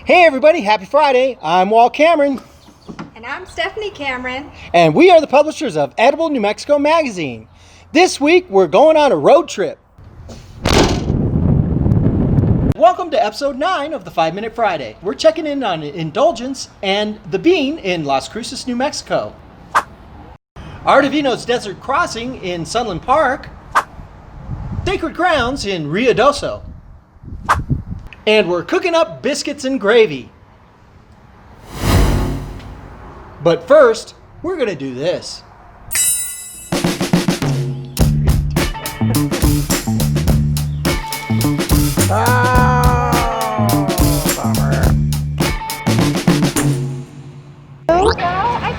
Hey everybody, happy Friday. I'm Walt Cameron. And I'm Stephanie Cameron. And we are the publishers of Edible New Mexico magazine. This week we're going on a road trip. Welcome to episode 9 of the 5-Minute Friday. We're checking in on Indulgence and the Bean in Las Cruces, New Mexico. Ardavino's Desert Crossing in Sunland Park. Sacred Grounds in Rio Doso. And we're cooking up biscuits and gravy. But first, we're gonna do this. I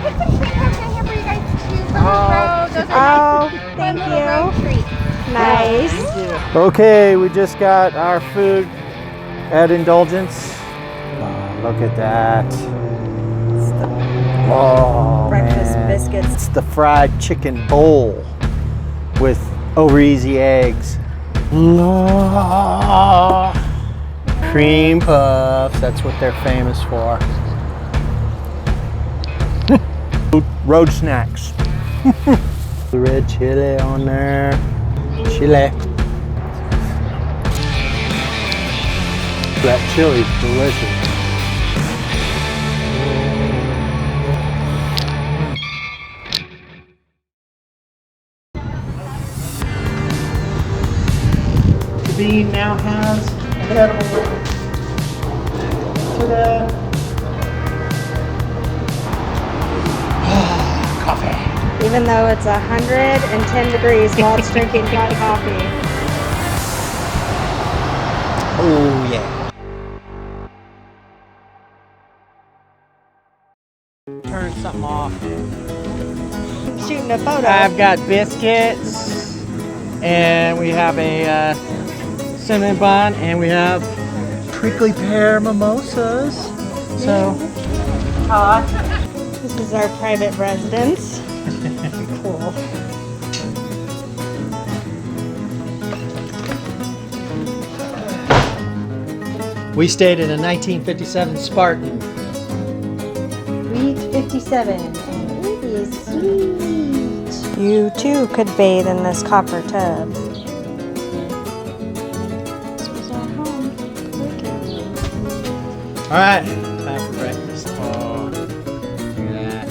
put some treat cups in here for you guys to choose from the road. Those are nice. Thank you. Road treats. Nice. Okay, we just got our food at Indulgence. Oh, look at that. Oh, Breakfast man. biscuits. It's the fried chicken bowl with over easy eggs. Oh, cream puffs, that's what they're famous for. Road snacks. The red chili on there. Chili. That chili's delicious. The Bean now has an edible. Ta-da! Coffee. Even though it's 110 degrees, Walt's drinking hot coffee. Oh yeah. Turn something off. Shooting a photo. I've got biscuits, and we have a cinnamon bun, and we have prickly pear mimosas. So hot. This is our private residence. Cool. We stayed in a 1957 Spartan. Sweet 57, and it is sweet. You too could bathe in this copper tub. This was our home. All right, time for breakfast. Oh, look at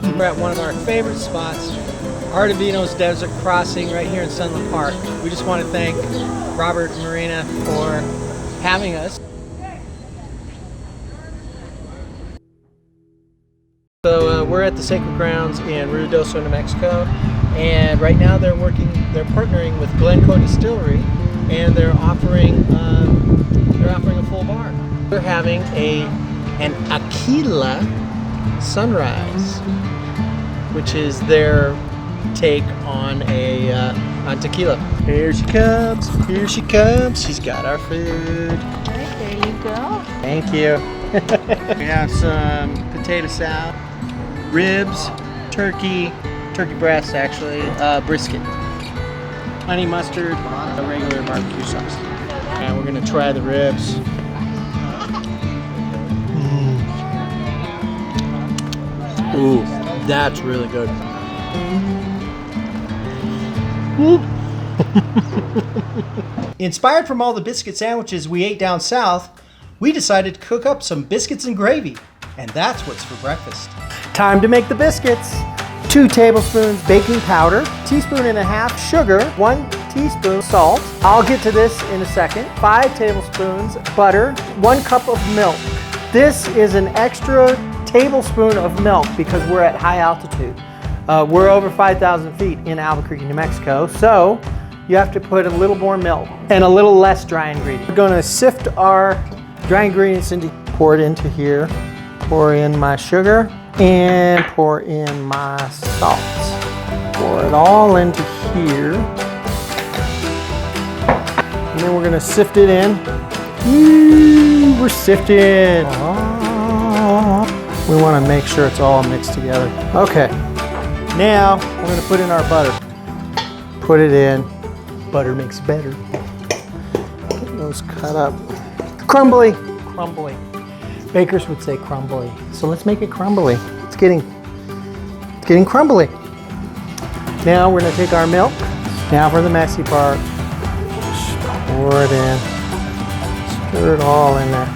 that. We're at one of our favorite spots, Ardavino's Desert Crossing, right here in Sunland Park. We just want to thank Robert and Marina for having us. So we're at the Sacred Grounds in Rio Doso, New Mexico, and right now they're partnering with Glencoe Distillery, and they're offering a full bar. They're having an Aquila sunrise, which is their take on on tequila. Here she comes. Here she comes. She's got our food. Right, there you go. Thank you. We have some potato salad, ribs, turkey breast actually, brisket, honey mustard, a regular barbecue sauce. And we're gonna try the ribs. Ooh, that's really good. Inspired from all the biscuit sandwiches we ate down south, we decided to cook up some biscuits and gravy, and that's what's for breakfast. Time to make the biscuits. 2 tablespoons baking powder, 1.5 teaspoons sugar, 1 teaspoon salt. I'll get to this in a second. 5 tablespoons butter, 1 cup of milk. This is an extra tablespoon of milk because we're at high altitude. We're over 5,000 feet in Albuquerque, New Mexico, so you have to put a little more milk and a little less dry ingredient. We're gonna sift our dry ingredients pour it into here, pour in my sugar, and pour in my salt. Pour it all into here. And then we're gonna sift it in. Woo, we're sifting. We wanna make sure it's all mixed together. Okay, now we're gonna put in our butter. Put it in. butter makes better. Get those cut up. Crumbly. Crumbly. Bakers would say crumbly. So let's make it crumbly. It's getting crumbly. Now we're gonna take our milk. Now for the messy part. Just pour it in. Stir it all in there.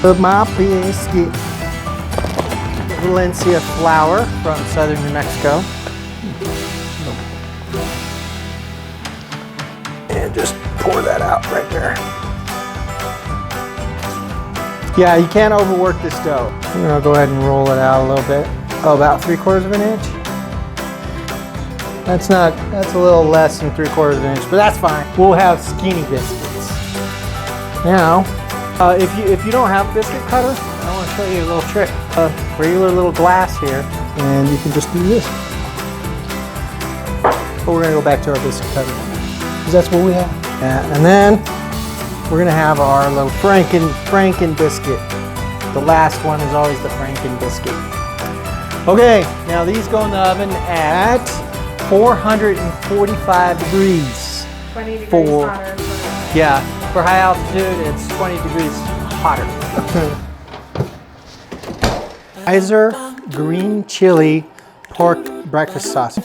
Put my biscuit. Valencia flour from southern New Mexico. And just pour that out right there. Yeah, you can't overwork this dough. I'm gonna go ahead and roll it out a little bit. Oh, about 3/4 of an inch. That's a little less than 3/4 of an inch, but that's fine. We'll have skinny biscuits. Now, if you don't have a biscuit cutter, I want to show you a little trick. A regular little glass here, and you can just do this. But we're gonna go back to our biscuit cutter, because that's what we have. Yeah, and then we're gonna have our little Franken biscuit. The last one is always the Franken biscuit. Okay, now these go in the oven at 445 degrees. 20 degrees hotter. Yeah, for high altitude, it's 20 degrees hotter. Kaiser green chili pork breakfast sauce.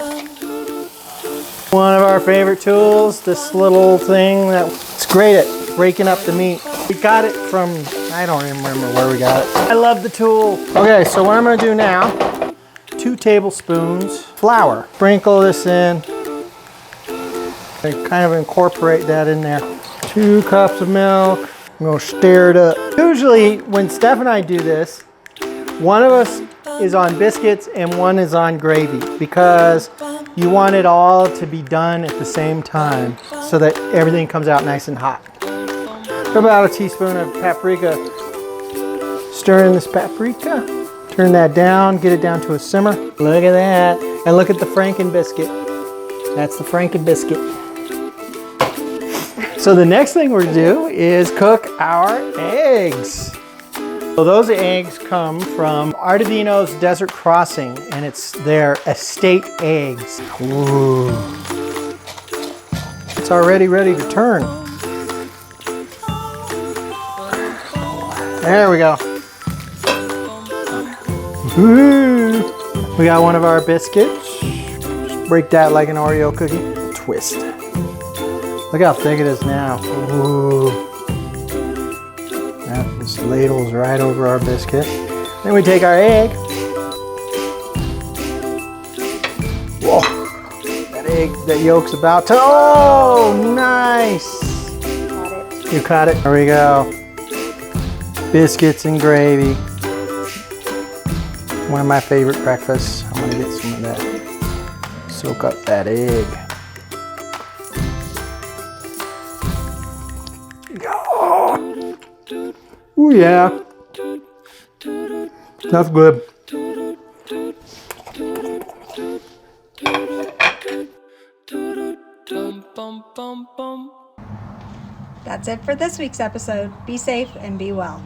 One of our favorite tools, this little thing that's great at breaking up the meat. We got it from, I don't even remember where we got it. I love the tool. Okay, so what I'm gonna do now, 2 tablespoons flour. Sprinkle this in. And kind of incorporate that in there. 2 cups of milk. I'm gonna stir it up. Usually when Steph and I do this, one of us is on biscuits and one is on gravy, because you want it all to be done at the same time so that everything comes out nice and hot. About a teaspoon of paprika. Stir in this paprika. Turn that down, get it down to a simmer. Look at that. And look at the Franken biscuit. That's the Franken biscuit. So the next thing we're gonna do is cook our eggs. So those eggs come from Ardovino's Desert Crossing, and it's their estate eggs. Ooh. It's already ready to turn. There we go. Ooh. We got one of our biscuits. Just break that like an Oreo cookie. Twist. Look how thick it is now. Ooh. That just ladles right over our biscuit. Then we take our egg. Whoa. That egg, that yolk's about to, oh, nice. Got it. You caught it. There we go. Biscuits and gravy. One of my favorite breakfasts. I'm gonna get some of that. Soak up that egg. Oh yeah. That's good. That's it for this week's episode. Be safe and be well.